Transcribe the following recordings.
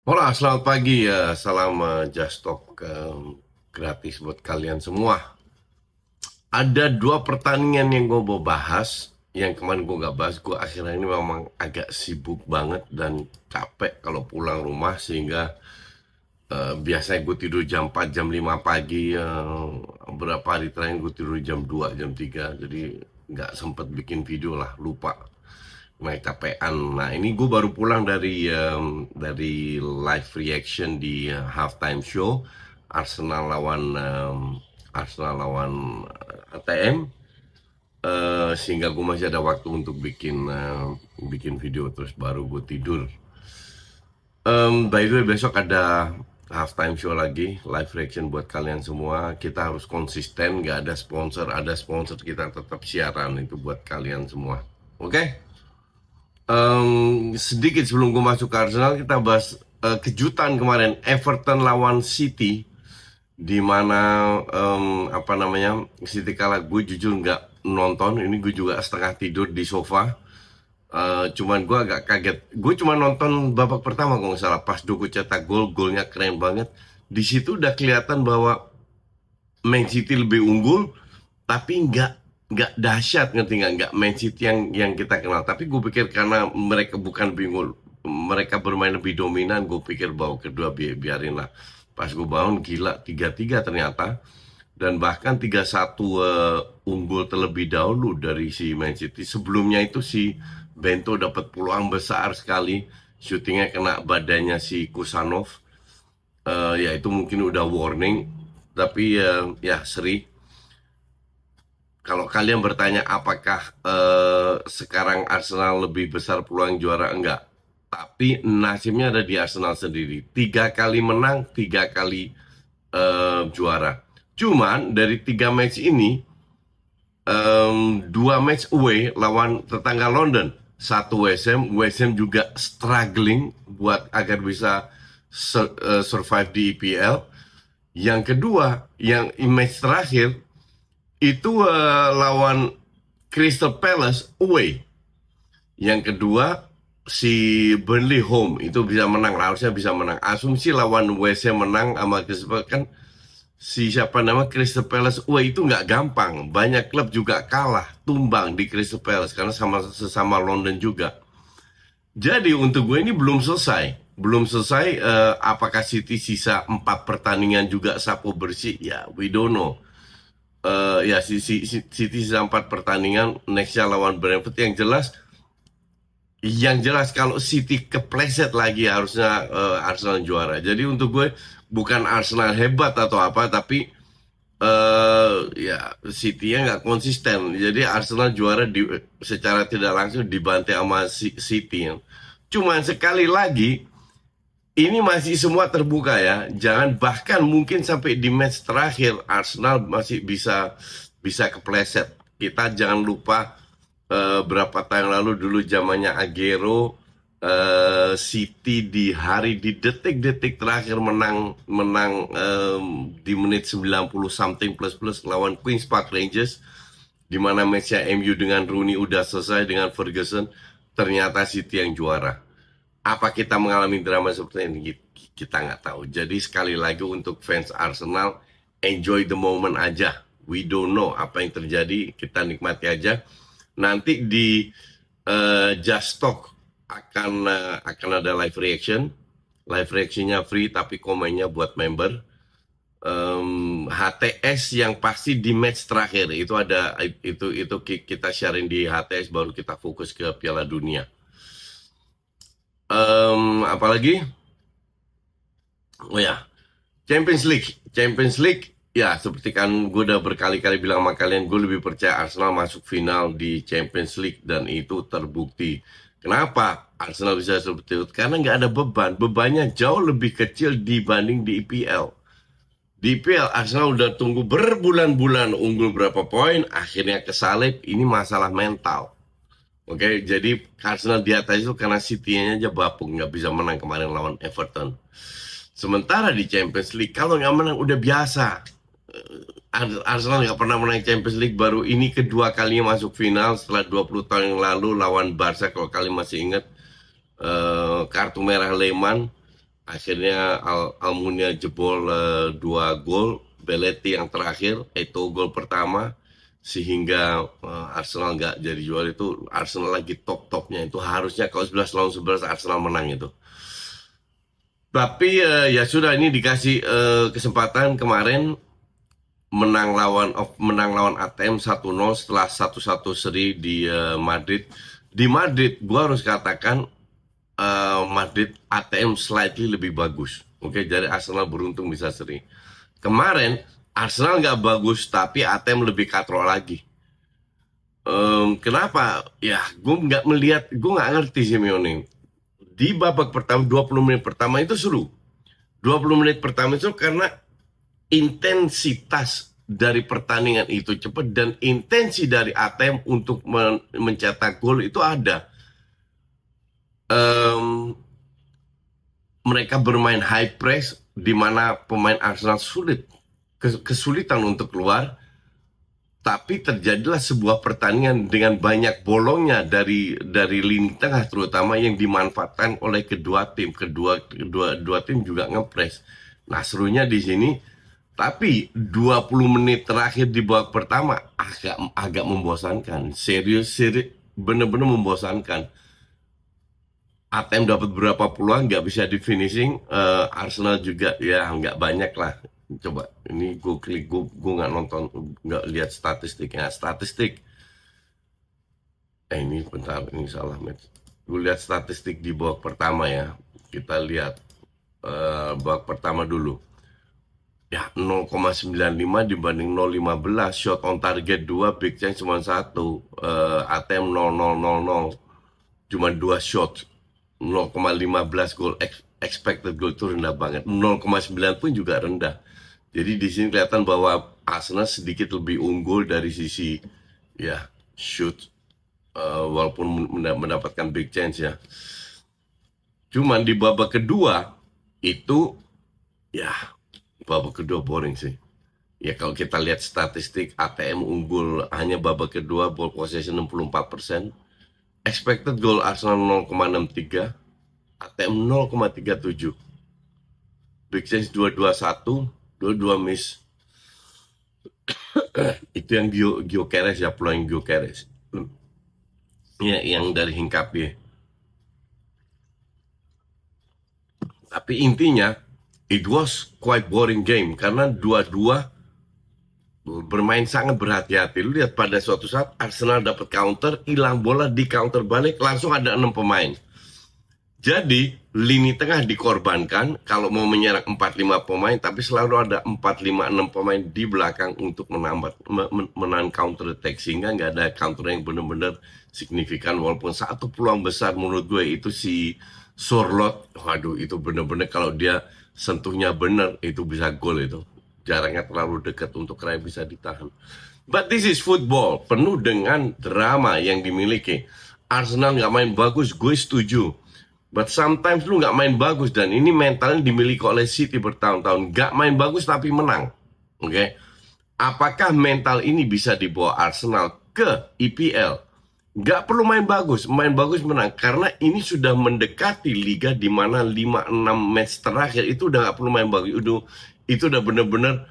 Hola, selamat pagi ya. Salam Just Talk gratis buat kalian semua. Ada dua pertandingan yang gue mau bahas. Yang kemarin gue gak bahas. Gue akhirnya ini memang agak sibuk banget dan capek kalau pulang rumah. Sehingga biasanya gue tidur jam 4, jam 5 pagi. Beberapa hari terakhir gue tidur jam 2, jam 3. Jadi gak sempet bikin video lah. Lupa. Naik capean. Nah, ini gue baru pulang dari live reaction di halftime show Arsenal lawan ATM. Sehingga gue masih ada waktu untuk bikin video, terus baru gue tidur. By the way, besok ada halftime show lagi, live reaction buat kalian semua. Kita harus konsisten, gak ada sponsor. Ada sponsor, kita tetap siaran. Itu buat kalian semua. Oke? Sedikit sebelum gue masuk ke Arsenal, kita bahas kejutan kemarin Everton lawan City, di mana City kalah. Gue jujur nggak nonton, ini gue juga setengah tidur di sofa. Cuman gue agak kaget. Gue cuma nonton babak pertama kalau nggak salah, pas Doku cetak golnya keren banget. Di situ udah kelihatan bahwa Man City lebih unggul, tapi nggak dahsyat, ngerti nggak Man City yang kita kenal. Tapi gue pikir karena mereka bukan bingung, mereka bermain lebih dominan, gue pikir bahwa kedua biarin lah. Pas gue bangun, gila, 3-3 ternyata. Dan bahkan 3-1 unggul terlebih dahulu dari si Man City. Sebelumnya itu si Bento dapat peluang besar sekali, syutingnya kena badannya si Kusanov. Ya itu mungkin udah warning. Tapi ya seri. Kalau kalian bertanya apakah sekarang Arsenal lebih besar peluang juara, enggak. Tapi nasibnya ada di Arsenal sendiri. 3 kali menang, 3 kali juara. Cuman dari 3 match ini, 2 match away lawan tetangga London. Satu West Ham juga struggling buat agar bisa survive di EPL. Yang kedua, yang match terakhir itu lawan Crystal Palace away. Yang kedua si Burnley home, itu bisa menang, harusnya bisa menang. Asumsi lawan West Ham menang sama Crystal Palace, kan Crystal Palace away itu nggak gampang. Banyak klub juga kalah, tumbang di Crystal Palace karena sesama London juga. Jadi untuk gue ini belum selesai. Apakah City sisa 4 pertandingan juga sapu bersih? Ya, we don't know. Ya City sisa 4 pertandingan, nextnya lawan Brentford. Yang jelas kalau City kepleset lagi, harusnya Arsenal juara. Jadi untuk gue bukan Arsenal hebat atau apa, tapi ya City-nya nggak konsisten. Jadi Arsenal juara secara tidak langsung dibantai sama City. Cuman sekali lagi, ini masih semua terbuka ya. Jangan, bahkan mungkin sampai di match terakhir Arsenal masih bisa kepleset. Kita jangan lupa berapa tahun lalu dulu zamannya Aguero, City di detik-detik terakhir menang di menit 90 something plus plus lawan Queen's Park Rangers, di mana matchnya MU dengan Rooney udah selesai dengan Ferguson, ternyata City yang juara. Apa kita mengalami drama seperti ini? Kita nggak tahu. Jadi sekali lagi untuk fans Arsenal, enjoy the moment aja. We don't know apa yang terjadi, kita nikmati aja. Nanti di Just Talk akan ada live reaction. Live reactionnya free, tapi komennya buat member. HTS yang pasti di match terakhir itu ada, itu kita sharing di HTS, baru kita fokus ke Piala Dunia. Apalagi? Oh ya, Champions League. Ya, seperti kan gue udah berkali-kali bilang sama kalian, gue lebih percaya Arsenal masuk final di Champions League, dan itu terbukti. Kenapa Arsenal bisa seperti itu? Karena nggak ada beban. Bebannya jauh lebih kecil dibanding di EPL. Di EPL Arsenal udah tunggu berbulan-bulan unggul berapa poin, akhirnya kesalip. Ini masalah mental. Oke, jadi Arsenal di atas itu karena City-nya aja bapuk, nggak bisa menang kemarin lawan Everton. Sementara di Champions League, kalau nggak menang udah biasa. Arsenal nggak pernah menang Champions League, baru ini kedua kalinya masuk final setelah 20 tahun yang lalu lawan Barca. Kalau kalian masih ingat, kartu merah Lehmann, Akhirnya Almunia jebol 2 gol, Belletti yang terakhir, Eto'o gol pertama, sehingga Arsenal nggak jadi juara. Itu Arsenal lagi top-topnya, itu harusnya kalau 11 lawan 11 Arsenal menang itu. Tapi ya sudah, ini dikasih kesempatan kemarin menang lawan ATM 1-0 setelah 1-1 seri di Madrid. Di Madrid gua harus katakan Madrid ATM slightly lebih bagus. Oke, jadi Arsenal beruntung bisa seri. Kemarin Arsenal nggak bagus, tapi ATM lebih katrol lagi. Kenapa? Ya, gue nggak ngerti Simeone. Di babak pertama, 20 menit pertama itu seru. 20 menit pertama itu karena intensitas dari pertandingan itu cepat dan intensi dari ATM untuk mencetak gol itu ada. Mereka bermain high press di mana pemain Arsenal kesulitan untuk keluar, tapi terjadilah sebuah pertandingan dengan banyak bolongnya dari lini tengah terutama yang dimanfaatkan oleh kedua tim. Kedua tim juga ngepres. Nah, serunya di sini. Tapi 20 menit terakhir di babak pertama agak membosankan. Serius bener-bener membosankan. ATM dapat berapa peluang nggak bisa di finishing. Arsenal juga ya nggak banyak lah. Coba ini gue klik, gue nggak nonton, nggak lihat statistiknya. Ini bentar, ini salah match. Gue lihat statistik di babak pertama ya. Kita lihat babak pertama dulu. Ya 0,95 dibanding 0,15, shot on target 2, big chance cuma 1, ATM 0,000, cuma 2 shot, 0,15 gol, expected goal itu rendah banget, 0,9 pun juga rendah. Jadi di sini kelihatan bahwa Arsenal sedikit lebih unggul dari sisi ya shoot, walaupun mendapatkan big chance ya. Cuman di babak kedua itu ya babak kedua boring sih. Ya kalau kita lihat statistik, ATM unggul hanya babak kedua, ball possession 64%. Expected goal Arsenal 0,63, ATM 0,37. Big chance 2-2-1, 2-2 miss. Itu yang Gyökeres ya, peluang Gyökeres. Ya, yang dari Hincapié. Tapi intinya it was quite boring game karena dua-dua bermain sangat berhati-hati. Lu lihat pada suatu saat Arsenal dapat counter, hilang bola, di counter balik, langsung ada 6 pemain. Jadi lini tengah dikorbankan kalau mau menyerang 4-5 pemain, tapi selalu ada 4-5-6 pemain di belakang untuk menahan counter attack, sehingga nggak ada counter yang benar-benar signifikan. Walaupun satu peluang besar menurut gue itu si Sorloth, waduh itu benar-benar kalau dia sentuhnya benar itu bisa gol itu. Jaraknya terlalu dekat untuk Rai bisa ditahan. But this is football, penuh dengan drama yang dimiliki. Arsenal nggak main bagus, gue setuju. But sometimes lu nggak main bagus, dan ini mentalnya dimiliki oleh City bertahun-tahun. Nggak main bagus tapi menang. Oke? Apakah mental ini bisa dibawa Arsenal ke EPL? Nggak perlu main bagus menang. Karena ini sudah mendekati liga di mana 5-6 match terakhir itu udah nggak perlu main bagus. Itu udah bener-bener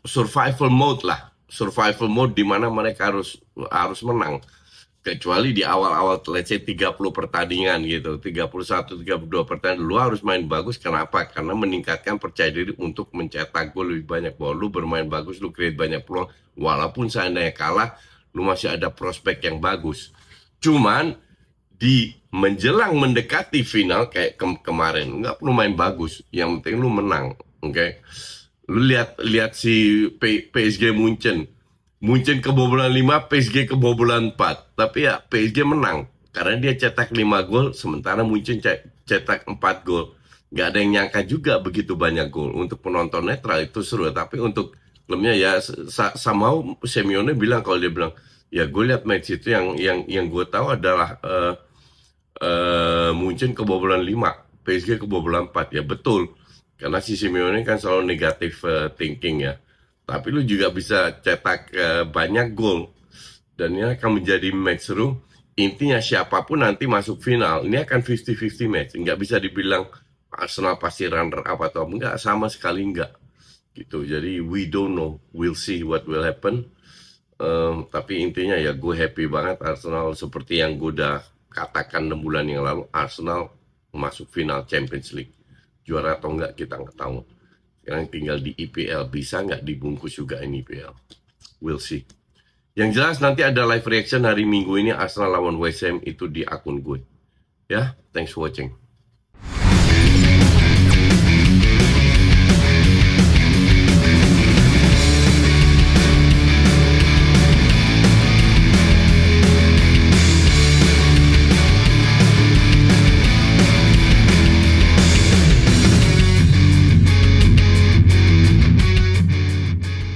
survival mode lah. Survival mode di mana mereka harus menang. Kecuali di awal-awal, let's say 30 pertandingan gitu, 31, 32 pertandingan, lu harus main bagus. Kenapa? Karena meningkatkan percaya diri untuk mencetak gol lebih banyak. Bahwa lu bermain bagus, lu create banyak peluang. Walaupun seandainya kalah, lu masih ada prospek yang bagus. Cuman di menjelang mendekati final kayak kemarin, nggak perlu main bagus. Yang penting lu menang, oke? Lu lihat si PSG Munchen kebobolan 5, PSG kebobolan 4. Tapi ya PSG menang karena dia cetak 5 gol, sementara Munchen cetak 4 gol. Gak ada yang nyangka juga begitu banyak gol. Untuk penonton netral itu seru, tapi untuk klubnya ya somehow Simeone bilang, kalau dia bilang ya gue lihat match itu yang gue tahu adalah Munchen kebobolan 5, PSG kebobolan 4. Ya betul. Karena si Simeone kan selalu negatif thinking ya. Tapi lu juga bisa cetak banyak gol. Dan ini akan menjadi match seru. intinya siapapun nanti masuk final, ini akan 50-50 match. Nggak bisa dibilang Arsenal pasti runner up atau enggak, sama sekali enggak. Gitu. Jadi we don't know, we'll see what will happen. Tapi intinya ya gue happy banget Arsenal seperti yang gue udah katakan 6 bulan yang lalu, Arsenal masuk final Champions League. Juara atau enggak kita nggak tahu. Sekarang tinggal di IPL, bisa nggak dibungkus juga ini IPL. We'll see. Yang jelas nanti ada live reaction hari Minggu ini Arsenal lawan West Ham itu di akun gue. Ya, thanks for watching.